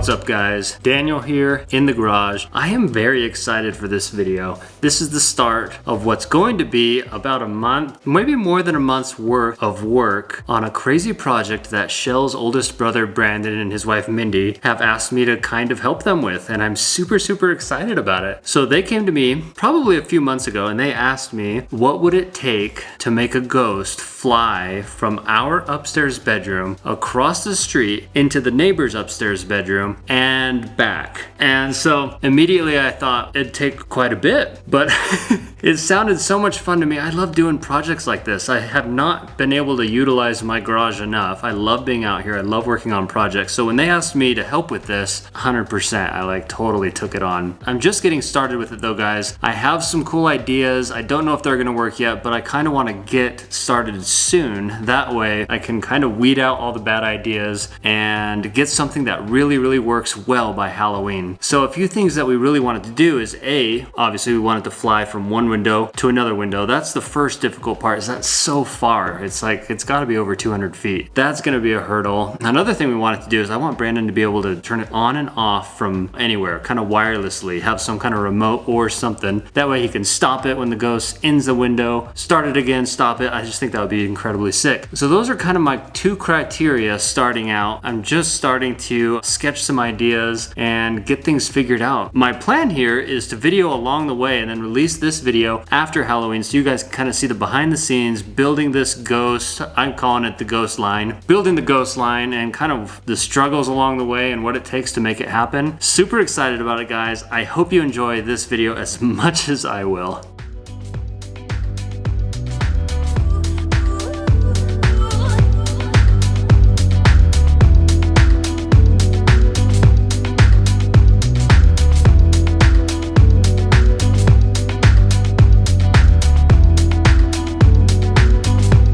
What's up guys? Daniel here in the garage. I am very excited for this video. This is the start of what's going to be about a month, maybe more than a month's worth of work on a crazy project that Chelle's oldest brother Brandon and his wife Mindy have asked me to kind of help them with, and I'm super excited about it. So they came to me probably a few months ago and they asked me what would it take to make a ghost fly from our upstairs bedroom across the street into the neighbor's upstairs bedroom and back. And so immediately I thought it'd take quite a bit, but it sounded so much fun to me. I love doing projects like this. I have not been able to utilize my garage enough. I love being out here. I love working on projects. So when they asked me to help with this, 100%, I totally took it on. I'm just getting started with it though, guys. I have some cool ideas. I don't know if they're gonna work yet, but I kind of want to get started soon. That way I can kind of weed out all the bad ideas and get something that really works well by Halloween. So a few things that we really wanted to do is obviously we wanted to fly from one window to another window. That's the first difficult part, is that's so far. It's got to be over 200 feet. That's going to be a hurdle. Another thing we wanted to do is I want Brandon to be able to turn it on and off from anywhere, kind of wirelessly, have some kind of remote or something. That way he can stop it when the ghost ends the window, start it again, stop it. I just think that would be incredibly sick. So those are kind of my two criteria starting out. I'm just starting to sketch some ideas and get things figured out. My plan here is to video along the way and then release this video after Halloween so you guys can kind of see the behind the scenes building this ghost. I'm calling it the ghost line. Building the ghost line and kind of the struggles along the way and what it takes to make it happen. Super excited about it, guys. I hope you enjoy this video as much as I will.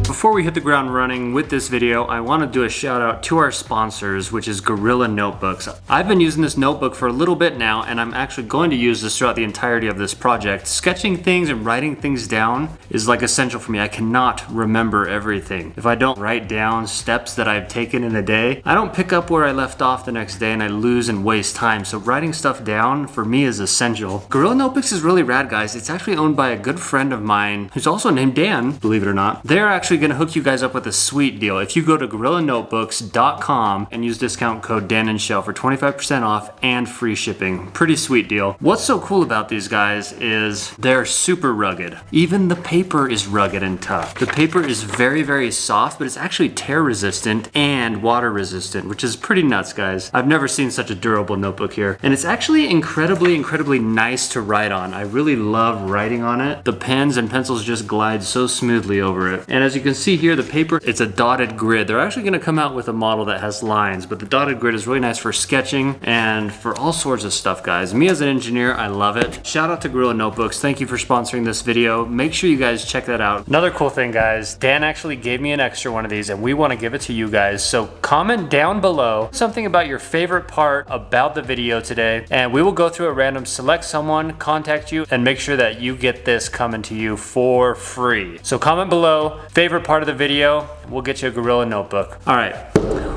Before we hit the ground running with this video, I want to do a shout out to our sponsors, which is Gorilla Notebooks. I've been using this notebook for a little bit now, and I'm actually going to use this throughout the entirety of this project. Sketching things and writing things down is essential for me. I cannot remember everything. If I don't write down steps that I've taken in a day, I don't pick up where I left off the next day and I lose and waste time. So writing stuff down for me is essential. Gorilla Notebooks is really rad, guys. It's actually owned by a good friend of mine who's also named Dan, believe it or not. They're actually going to hook you guys up with a sweet deal. If you go to gorillanotebooks.com and use discount code Dan and Chelle for 25% off and free shipping. Pretty sweet deal. What's so cool about these guys is they're super rugged. Even the paper is rugged and tough. The paper is very soft, but it's actually tear resistant and water resistant, which is pretty nuts, guys. I've never seen such a durable notebook here. And it's actually incredibly nice to write on. I really love writing on it. The pens and pencils just glide so smoothly over it. And as you can see here, the paper, it's a dotted grid. They're actually going to come out with a model that has lines, but the dotted grid is really nice for sketching and for all sorts of stuff, guys. Me as an engineer, I love it. Shout out to Gorilla Notebooks. Thank you for sponsoring this video. Make sure you guys check that out. Another cool thing, guys, Dan actually gave me an extra one of these and we want to give it to you guys. So comment down below something about your favorite part about the video today, and we will go through at random, select someone, contact you, and make sure that you get this coming to you for free. So comment below, favorite part of the video, we'll get you a Gorilla Notebook. All right,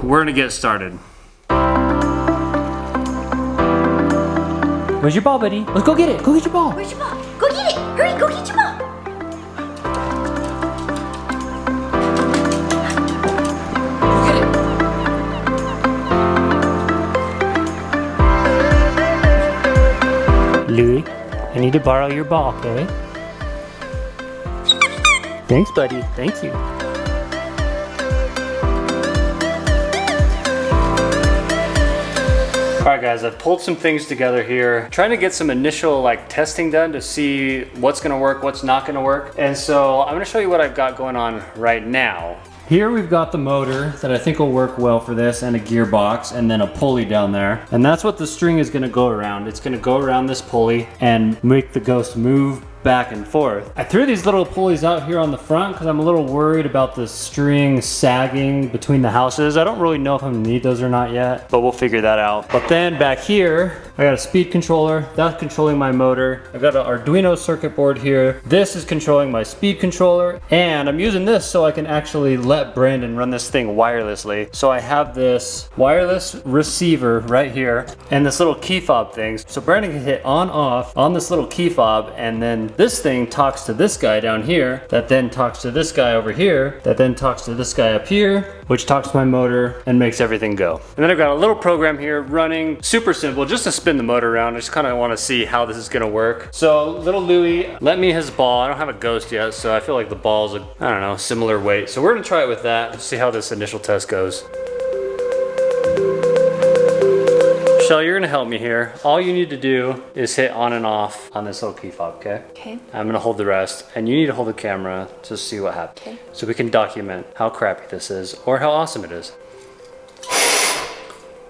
we're gonna get started. Where's your ball, buddy? Let's go get it. Go get your ball. Where's your ball? Go get it. Hurry, go get your ball. Go get it. Louis, I need to borrow your ball, okay? Thanks, buddy. Thank you. Alright guys, I've pulled some things together here, trying to get some initial testing done to see what's gonna work, what's not gonna work. And so I'm gonna show you what I've got going on right now. Here we've got the motor that I think will work well for this, and a gearbox, and then a pulley down there. And that's what the string is gonna go around. It's gonna go around this pulley and make the ghost move back and forth. I threw these little pulleys out here on the front because I'm a little worried about the string sagging between the houses. I don't really know if I'm gonna need those or not yet, but we'll figure that out. But then back here, I got a speed controller, that's controlling my motor. I've got an Arduino circuit board here. This is controlling my speed controller, and I'm using this so I can actually let Brandon run this thing wirelessly. So I have this wireless receiver right here, and this little key fob thing. So Brandon can hit on off on this little key fob, and then this thing talks to this guy down here, that then talks to this guy over here, that then talks to this guy up here, which talks to my motor and makes everything go. And then I've got a little program here running, super simple, just to spin the motor around. I just kind of want to see how this is gonna work. So little Louie lent me his ball. I don't have a Ghost yet, so I feel like the ball's a, I don't know, similar weight. So we're gonna try it with that, see how this initial test goes. Chelle, you're gonna help me here. All you need to do is hit on and off on this little key fob, okay? Okay. I'm gonna hold the rest, and you need to hold the camera to see what happens. Okay. So we can document how crappy this is, or how awesome it is.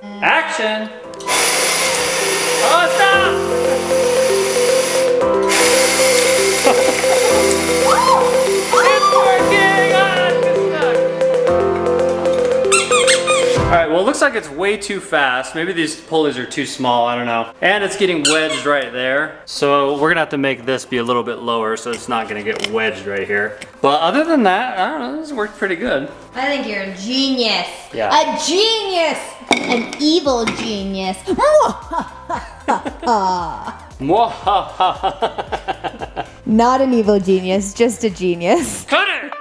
Action! Oh, stop! It's working! Ah, it's stuck. All right, well, it looks like it's way too fast. Maybe these pulleys are too small, I don't know. And it's getting wedged right there. So we're gonna have to make this be a little bit lower so it's not gonna get wedged right here. But other than that, I don't know, this worked pretty good. I think you're a genius. Yeah. A genius. An evil genius. Not an evil genius, just a genius. Cut it!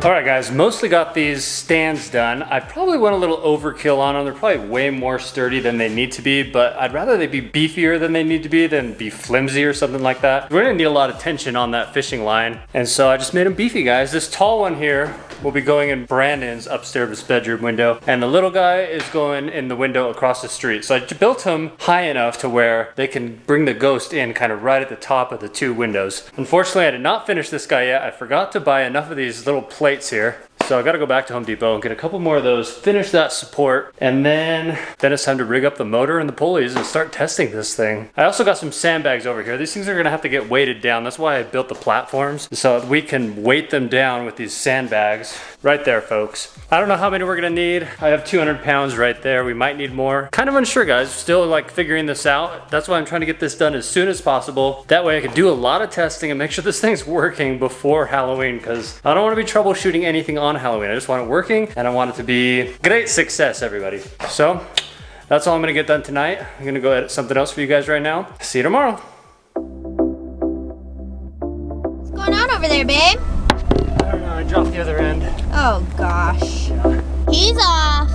All right, guys, mostly got these stands done. I probably went a little overkill on them. They're probably way more sturdy than they need to be, but I'd rather they be beefier than they need to be than be flimsy or something like that. We're gonna need a lot of tension on that fishing line, and so I just made them beefy, guys. This tall one here will be going in Brandon's upstairs bedroom window, and the little guy is going in the window across the street. So I built them high enough to where they can bring the Ghost in kind of right at the top of the two windows. Unfortunately, I did not finish this guy yet. I forgot to buy enough of these little plates here. So I gotta go back to Home Depot and get a couple more of those, finish that support, and then it's time to rig up the motor and the pulleys and start testing this thing. I also got some sandbags over here. These things are gonna have to get weighted down. That's why I built the platforms, so we can weight them down with these sandbags. Right there, folks. I don't know how many we're gonna need. I have 200 pounds right there. We might need more. Kind of unsure, guys. Still like figuring this out. That's why I'm trying to get this done as soon as possible. That way I can do a lot of testing and make sure this thing's working before Halloween, because I don't want to be troubleshooting anything on Halloween. I just want it working, and I want it to be great success, everybody. So that's all I'm gonna get done tonight. I'm gonna go edit something else for you guys right now. See you tomorrow. What's going on over there, babe? I don't know, I dropped the other end. Oh, gosh. Yeah. He's off.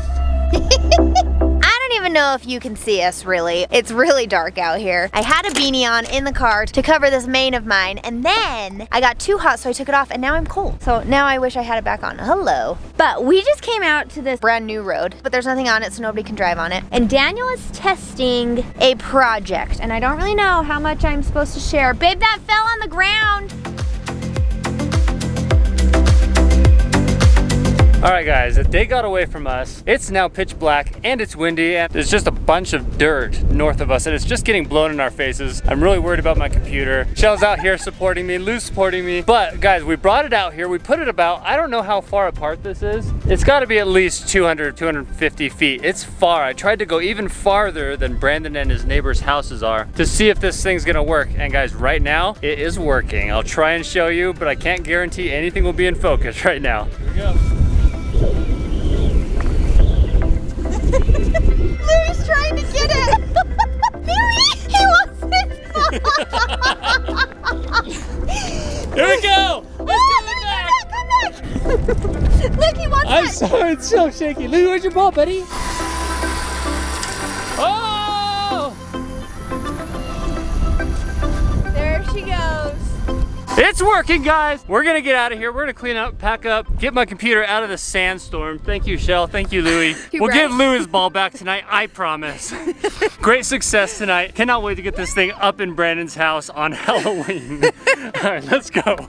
I don't even know if you can see us, really. It's really dark out here. I had a beanie on in the car to cover this mane of mine, and then I got too hot, so I took it off, and now I'm cold. So now I wish I had it back on. Hello. But we just came out to this brand new road, but there's nothing on it, so nobody can drive on it. And Daniel is testing a project, and I don't really know how much I'm supposed to share. Babe, that fell on the ground. All right, guys, the day got away from us. It's now pitch black and it's windy, and there's just a bunch of dirt north of us, and it's just getting blown in our faces. I'm really worried about my computer. Chelle's out here supporting me, Lou's supporting me. But guys, we brought it out here. We put it about, I don't know how far apart this is. It's gotta be at least 200, 250 feet. It's far. I tried to go even farther than Brandon and his neighbors' houses are to see if this thing's gonna work. And guys, right now, it is working. I'll try and show you, but I can't guarantee anything will be in focus right now. Here we go. Louie's trying to get it. Louie, he wants it. Here we go. Come back. Look, he wants I'm it. sorry, it's so shaky. Louie, where's your ball, buddy? Oh! There she goes. It's working, guys. We're gonna get out of here. We're gonna clean up, pack up, get my computer out of the sandstorm. Thank you, Chelle. Thank you, Louie. We'll get Louie's ball back tonight, I promise. Great success tonight. Cannot wait to get this thing up in Brandon's house on Halloween. All right, let's go.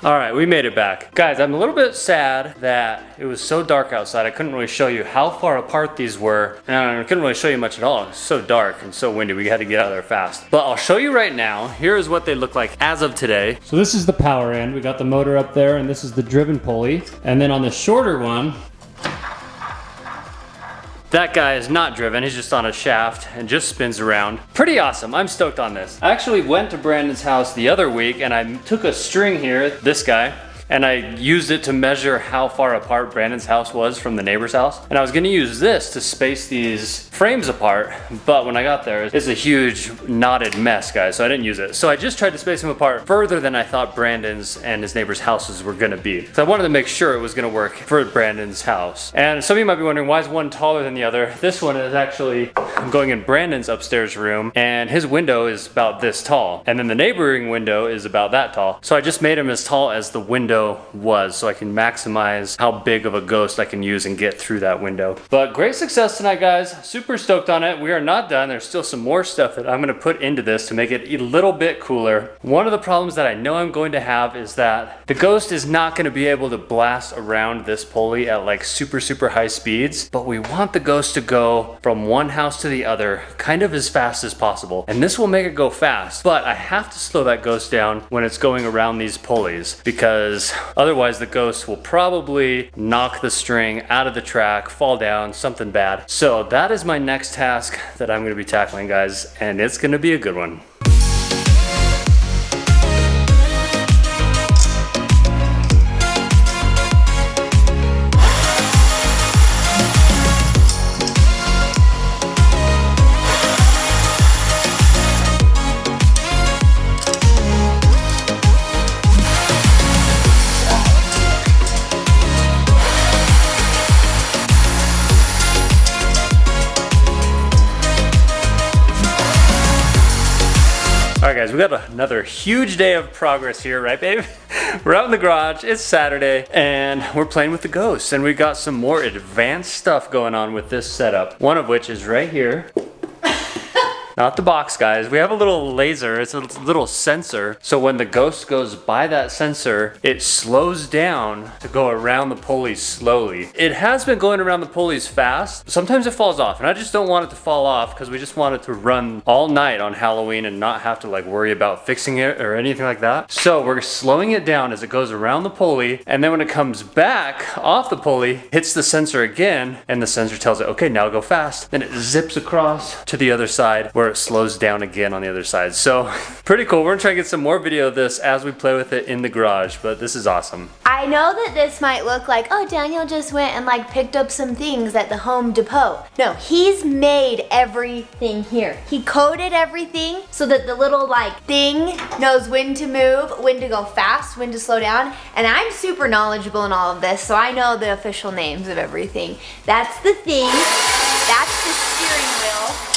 All right, we made it back. Guys, I'm a little bit sad that it was so dark outside. I couldn't really show you how far apart these were. And I couldn't really show you much at all. It was so dark and so windy. We had to get out of there fast. But I'll show you right now. Here is what they look like as of today. So this is the power end. We got the motor up there, and this is the driven pulley. And then on the shorter one, that guy is not driven, he's just on a shaft and just spins around. Pretty awesome, I'm stoked on this. I actually went to Brandon's house the other week and I took a string here, this guy, and I used it to measure how far apart Brandon's house was from the neighbor's house. And I was gonna use this to space these frames apart, but when I got there, it's a huge knotted mess, guys, so I didn't use it. So I just tried to space them apart further than I thought Brandon's and his neighbor's houses were gonna be. So I wanted to make sure it was gonna work for Brandon's house. And some of you might be wondering, why is one taller than the other? This one is actually, I'm going in Brandon's upstairs room, and his window is about this tall. And then the neighboring window is about that tall. So I just made him as tall as the window was, so I can maximize how big of a ghost I can use and get through that window. But great success tonight, guys. Super stoked on it. We are not done. There's still some more stuff that I'm gonna put into this to make it a little bit cooler. One of the problems that I know I'm going to have is that the ghost is not gonna be able to blast around this pulley at like super high speeds, but we want the ghost to go from one house to the other kind of as fast as possible. And this will make it go fast, but I have to slow that ghost down when it's going around these pulleys, because otherwise the ghost will probably knock the string out of the track, fall down, something bad. So that is my next task that I'm gonna be tackling, guys, and it's gonna be a good one. All right, guys, we got another huge day of progress here, right, babe? We're out in the garage, it's Saturday, and we're playing with the ghosts, and we got some more advanced stuff going on with this setup. One of which is right here. Not the box, guys. We have a little laser. It's a little sensor. So when the ghost goes by that sensor, it slows down to go around the pulleys slowly. It has been going around the pulleys fast. Sometimes it falls off, and I just don't want it to fall off because we just want it to run all night on Halloween and not have to like worry about fixing it or anything like that. So we're slowing it down as it goes around the pulley, and then when it comes back off the pulley, hits the sensor again, and the sensor tells it, okay, now go fast. Then it zips across to the other side where it slows down again on the other side. So pretty cool. We're gonna try to get some more video of this as we play with it in the garage, but this is awesome. I know that this might look like, oh, Daniel just went and like picked up some things at the Home Depot. No, he's made everything here. He coded everything so that the little like thing knows when to move, when to go fast, when to slow down. And I'm super knowledgeable in all of this, so I know the official names of everything. That's the thing. That's the steering wheel.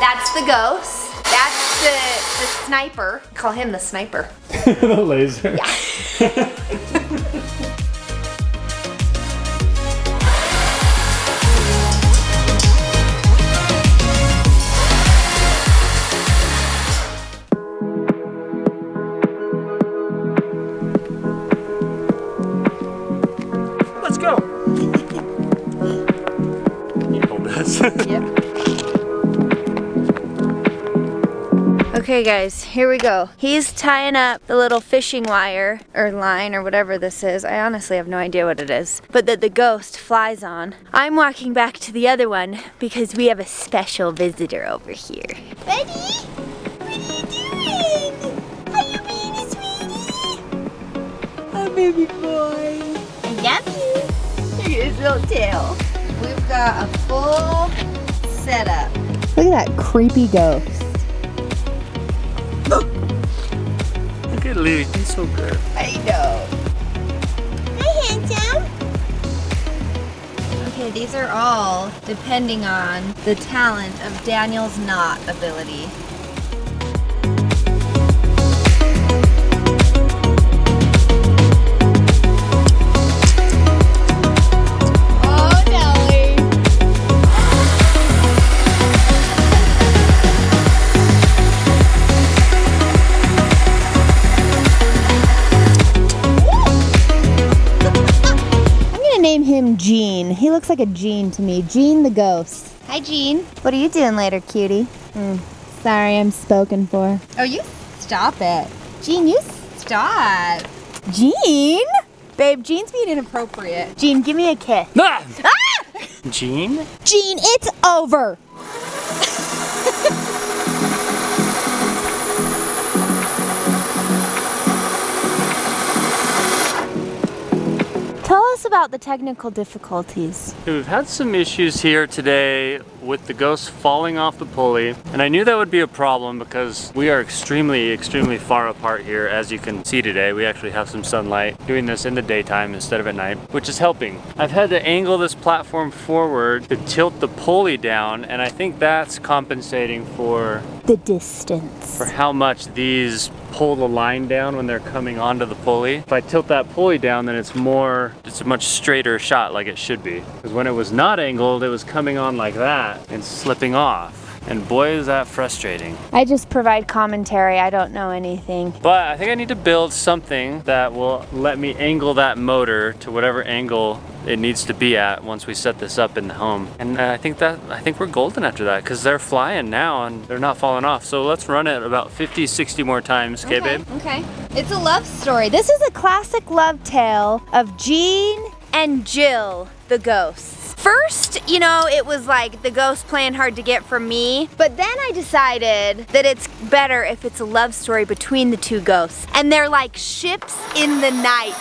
That's the ghost. That's the sniper. Call him the sniper. The laser. Yeah. Let's go. Can you hold this? Yep. Okay guys, here we go. He's tying up the little fishing wire or line or whatever this is. I honestly have no idea what it is, but that the ghost flies on. I'm walking back to the other one because we have a special visitor over here. Buddy, what are you doing? Are you being a sweetie? Oh, baby boy. I love you. Look at his little tail. We've got a full setup. Look at that creepy ghost. Look at Louie, he's so good. I know. Hi, handsome. Okay, these are all depending on the talent of Daniel's knot ability. looks like a Jean to me. Jean the ghost. Hi, Jean. What are you doing later, cutie? Sorry, I'm spoken for. Oh, you stop it. Jean, you stop. Jean? Babe, Jean's being inappropriate. Jean, give me a kiss. Ah! Ah! Jean? Jean, it's over. Tell us about the technical difficulties. We've had some issues here today with the ghost falling off the pulley, and I knew that would be a problem because we are extremely far apart here. As you can see today, we actually have some sunlight, doing this in the daytime instead of at night, which is helping. I've had to angle this platform forward to tilt the pulley down, and I think that's compensating for The distance. for how much these pull the line down when they're coming onto the pulley. If I tilt that pulley down, then it's a much straighter shot like it should be. Because when it was not angled, it was coming on like that and slipping off. And boy, is that frustrating. I just provide commentary. I don't know anything. But I think I need to build something that will let me angle that motor to whatever angle it needs to be at once we set this up in the home. And I think we're golden after that because they're flying now and they're not falling off. So let's run it about 50, 60 more times, okay, babe? Okay. It's a love story. This is a classic love tale of Jean and Jill, the ghosts. First, you know, it was like the ghost playing hard to get from me, but then I decided that it's better if it's a love story between the two ghosts. And they're like ships in the night.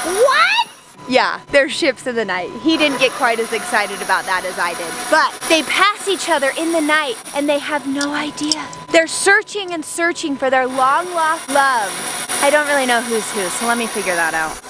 What? Yeah, they're ships in the night. He didn't get quite as excited about that as I did. But they pass each other in the night and they have no idea. They're searching and searching for their long lost love. I don't really know who's who, so let me figure that out.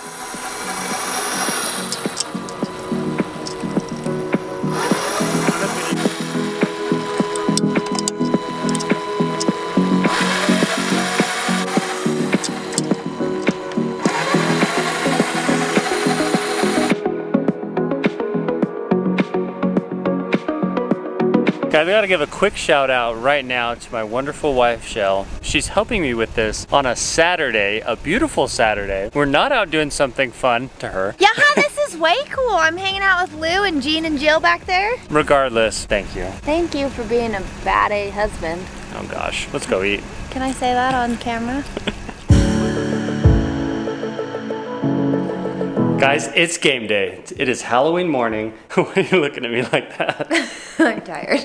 Guys, I gotta give a quick shout out right now to my wonderful wife, Chelle. She's helping me with this on a Saturday, a beautiful Saturday. We're not out doing something fun to her. Yeah, this is way cool. I'm hanging out with Lou and Jean and Jill back there. Regardless, thank you. Thank you for being a bad A husband. Oh gosh, let's go eat. Can I say that on camera? Guys, it's game day. It is Halloween morning. Why are you looking at me like that? I'm tired.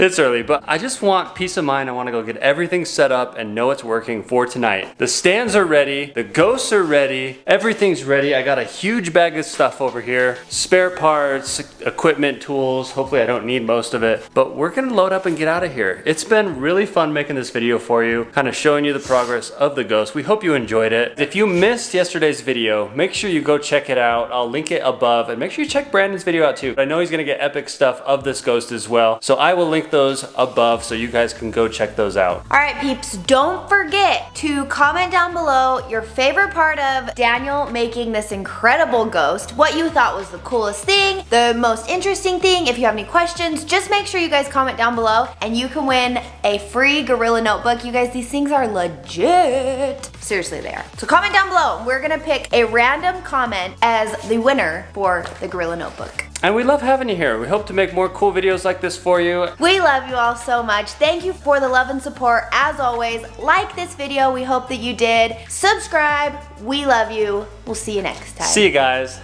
It's early, but I just want peace of mind. I want to go get everything set up and know it's working for tonight. The stands are ready. The ghosts are ready. Everything's ready. I got a huge bag of stuff over here. Spare parts, equipment, tools. Hopefully I don't need most of it, but we're going to load up and get out of here. It's been really fun making this video for you, kind of showing you the progress of the ghost. We hope you enjoyed it. If you missed yesterday's video, make sure you go check it out. I'll link it above, and make sure you check Brandon's video out too. I know he's going to get epic stuff of this ghost as well, so I will link those above so you guys can go check those out. All right, peeps, don't forget to comment down below your favorite part of Daniel making this incredible ghost, what you thought was the coolest thing, the most interesting thing. If you have any questions, just make sure you guys comment down below and you can win a free Gorilla Notebook. You guys, these things are legit. Seriously, they are. So comment down below. We're gonna pick a random comment as the winner for the Gorilla Notebook. And we love having you here. We hope to make more cool videos like this for you. We love you all so much. Thank you for the love and support. As always, like this video. We hope that you did. Subscribe. We love you. We'll see you next time. See you guys.